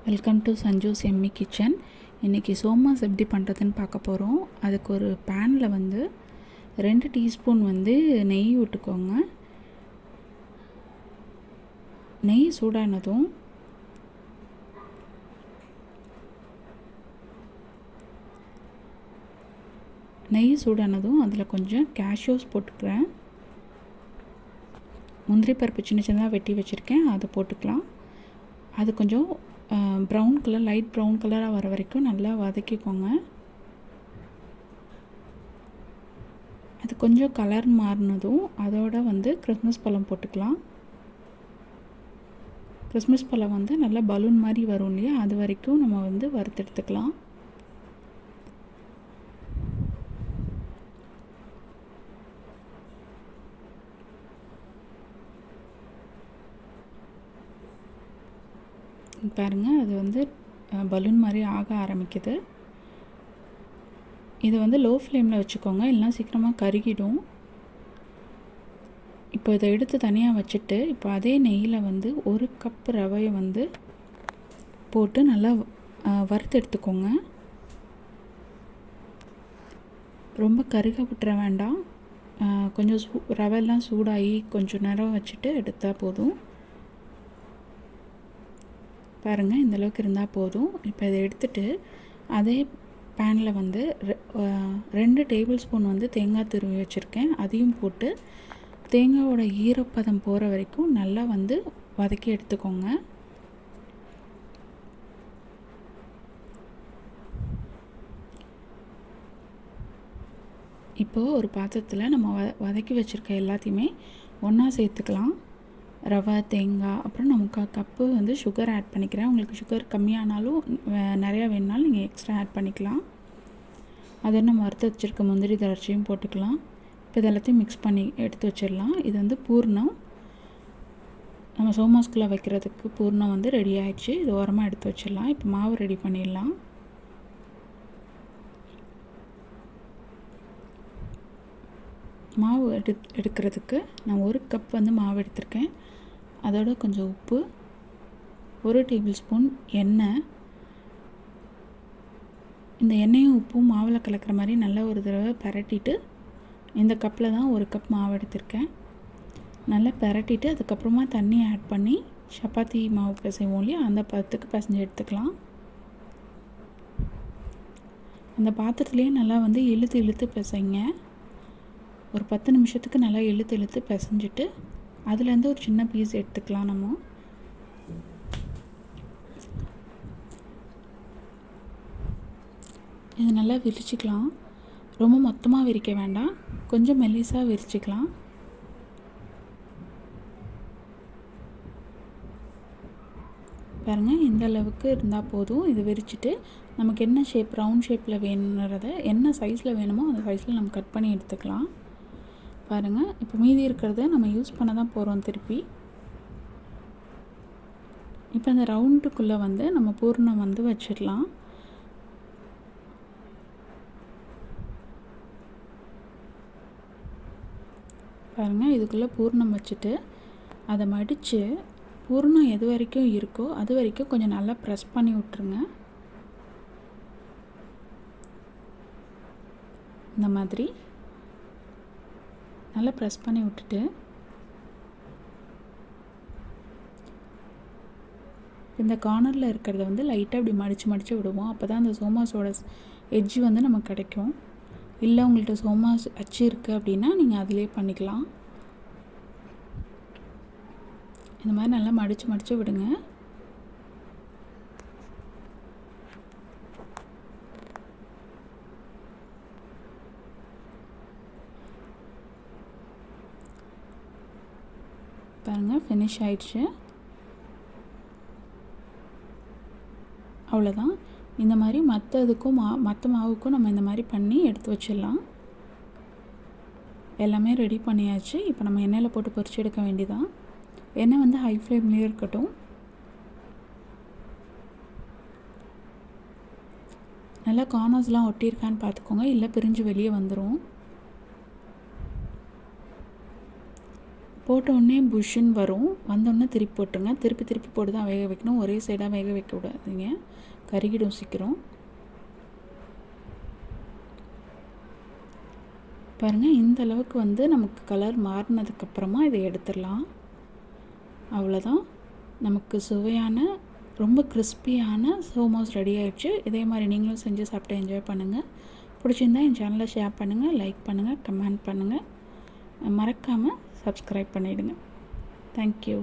Welcome to சஞ்சூஸ் எம்மி kitchen. இன்றைக்கி சோமாஸ் எப்படி பண்ணுறதுன்னு பார்க்க போகிறோம். அதுக்கு ஒரு பேனில் வந்து 2 டீஸ்பூன் வந்து நெய் விட்டுக்கோங்க. நெய் சூடானதும் அதில் கொஞ்சம் கேஷ்யூஸ் போட்டுக்கிறேன். முந்திரி பருப்பு சின்ன சின்னதாக வெட்டி வச்சுருக்கேன், அதை போட்டுக்கலாம். அது கொஞ்சம் ப்ரௌன் கலர், லைட் ப்ரௌன் கலராக வர வரைக்கும் நல்லா வதக்கிக்கோங்க. அது கொஞ்சம் கலர் மாறினதும் அதோட வந்து கிறிஸ்மஸ் பழம் போட்டுக்கலாம். கிறிஸ்மஸ் பழம் வந்து நல்லா பலூன் மாதிரி வரும் இல்லையா, அது வரைக்கும் நம்ம வந்து வறுத்தெடுத்துக்கலாம். பாருங்கள், அது வந்து பலூன் மாதிரி ஆக ஆரம்பிக்குது. இதை வந்து லோ ஃப்ளேமில் வச்சுக்கோங்க, இல்லைனா சீக்கிரமாக கருகிடும். இப்போ இதை எடுத்து தனியாக வச்சுட்டு, இப்போ அதே நெய்யில் வந்து 1 கப் ரவையை வந்து போட்டு நல்லா வறுத்து எடுத்துக்கோங்க. ரொம்ப கருக விட்டுற வேண்டாம். கொஞ்சம் ரவையெல்லாம் சூடாகி கொஞ்சம் நேரம் வச்சுட்டு எடுத்தால் போதும். பாருங்கள், இந்தளவுக்கு இருந்தால் போதும். இப்போ இதை எடுத்துகிட்டு அதே பேனில் வந்து 2 டேபிள் ஸ்பூன் வந்து தேங்காய் துருவி வச்சுருக்கேன், அதையும் போட்டு தேங்காயோட ஈரப்பதம் போகிற வரைக்கும் நல்லா வந்து வதக்கி எடுத்துக்கோங்க. இப்போது ஒரு பாத்திரத்தில் நம்ம வதக்கி வச்சுருக்க எல்லாத்தையுமே ஒன்றா சேர்த்துக்கலாம். ரவை, தேங்காய், அப்புறம் நான் 3/4 கப்பு வந்து சுகர் ஆட் பண்ணிக்கிறேன். உங்களுக்கு சுகர் கம்மியானாலும் நிறையா வேணுனாலும் நீங்கள் எக்ஸ்ட்ரா ஆட் பண்ணிக்கலாம். அதை நம்ம வறுத்து வச்சுருக்க முந்திரி திராட்சையும் போட்டுக்கலாம். இப்போ இது எல்லாத்தையும் மிக்ஸ் பண்ணி எடுத்து வச்சிடலாம். இது வந்து பூர்ணம், நம்ம சோமாஸ்குள்ளே வைக்கிறதுக்கு பூர்ணம் வந்து ரெடி ஆகிடுச்சு. இது ஓரமாக எடுத்து வச்சிடலாம். இப்போ மாவு ரெடி பண்ணிடலாம். மாவு எடுக்கிறதுக்கு நான் 1 கப் வந்து மாவு எடுத்திருக்கேன். அதோட கொஞ்சம் உப்பு, 1 டேபிள் ஸ்பூன் எண்ணெய். இந்த எண்ணெயும் உப்பும் மாவில் கலக்கிற மாதிரி நல்லா ஒரு தடவை பரட்டிட்டு, இந்த கப்பில் தான் 1 கப் மாவு எடுத்திருக்கேன். நல்லா பரட்டிட்டு அதுக்கப்புறமா தண்ணி ஆட் பண்ணி சப்பாத்தி மாவு பிசைவோம் இல்லையா, அந்த பதத்துக்கு பிசைஞ்சு எடுத்துக்கலாம். அந்த பாத்திரத்துலேயே நல்லா வந்து இழுத்து பிசைங்க. ஒரு 10 நிமிஷத்துக்கு நல்லா இழுத்து பிசைஞ்சிட்டு அதுலேருந்து ஒரு சின்ன பீஸ் எடுத்துக்கலாம். நம்ம இது நல்லா விரிச்சிக்கலாம். ரொம்ப மொத்தமாக விரிக்க வேண்டாம், கொஞ்சம் மெல்லிசாக விரிச்சிக்கலாம். பாருங்கள், இந்த அளவுக்கு இருந்தால் போதும். இது விரிச்சிட்டு நமக்கு என்ன ஷேப், ரவுண்ட் ஷேப்பில் வேணுன்றதை என்ன சைஸில் வேணுமோ அந்த சைஸில் நம்ம கட் பண்ணி எடுத்துக்கலாம். பாருங்கள், இப்போ மீதி இருக்கிறத நம்ம யூஸ் பண்ண தான் போகிறோம் திருப்பி. இப்போ இந்த ரவுண்டுக்குள்ளே வந்து நம்ம பூர்ணம் வந்து வச்சிடலாம். பாருங்கள், இதுக்குள்ளே பூர்ணம் வச்சுட்டு அதை மடித்து பூர்ணம் எது வரைக்கும் இருக்கோ அது வரைக்கும் கொஞ்சம் நல்லா ப்ரெஸ் பண்ணி விட்ருங்க. இந்த மாதிரி நல்லா ப்ரெஸ் பண்ணி விட்டுட்டு இந்த கார்னரில் இருக்கிறத வந்து லைட்டாக இப்படி மடித்து விடுவோம். அப்போ தான் அந்த சோமாஸோட எட்ஜ் வந்து நமக்கு கிடைக்கும். இல்லை உங்கள்கிட்ட சோமாஸ் அச்சு இருக்குது அப்படின்னா நீங்கள் அதிலே பண்ணிக்கலாம். இந்த மாதிரி நல்லா மடித்து விடுங்க. பாருங்கள், ஃபினிஷ் ஆயிடுச்சு. அவ்வளோதான். இந்த மாதிரி மற்ற மாவுக்கும் நம்ம இந்த மாதிரி பண்ணி எடுத்து வச்சிடலாம். எல்லாமே ரெடி பண்ணியாச்சு. இப்போ நம்ம எண்ணெயில் போட்டு பொரிச்சு எடுக்க வேண்டியதான். எண்ணெய் வந்து ஹை ஃப்ளேம்லேயே இருக்கட்டும். நல்லா கார்னர்ஸ்லாம் ஒட்டியிருக்கான்னு பார்த்துக்கோங்க, இல்லை பிரிஞ்சு வெளியே வந்துடும். போட்ட உடனே புஷ்ஷுன்னு வரும். வந்தோடனே திருப்பி போட்டுருங்க. திருப்பி போட்டு தான் வேக வைக்கணும். ஒரே சைடாக வேக வைக்க விடாதீங்க, கருகிடும் சீக்கிரம். பாருங்கள், இந்த அளவுக்கு வந்து நமக்கு கலர் மாறினதுக்கப்புறமா இதை எடுத்துடலாம். அவ்வளோதான், நமக்கு சுவையான ரொம்ப கிறிஸ்பியான சோமோஸ் ரெடி ஆகிடுச்சு. இதே மாதிரி நீங்களும் செஞ்சு சாப்பிட்டு என்ஜாய் பண்ணுங்கள். பிடிச்சிருந்தா என் சேனலை ஷேர் பண்ணுங்கள், லைக் பண்ணுங்கள், கமெண்ட் பண்ணுங்கள். மறக்காமல் சப்ஸ்கிரைப் பண்ணிவிடுங்க. தேங்க்யூ.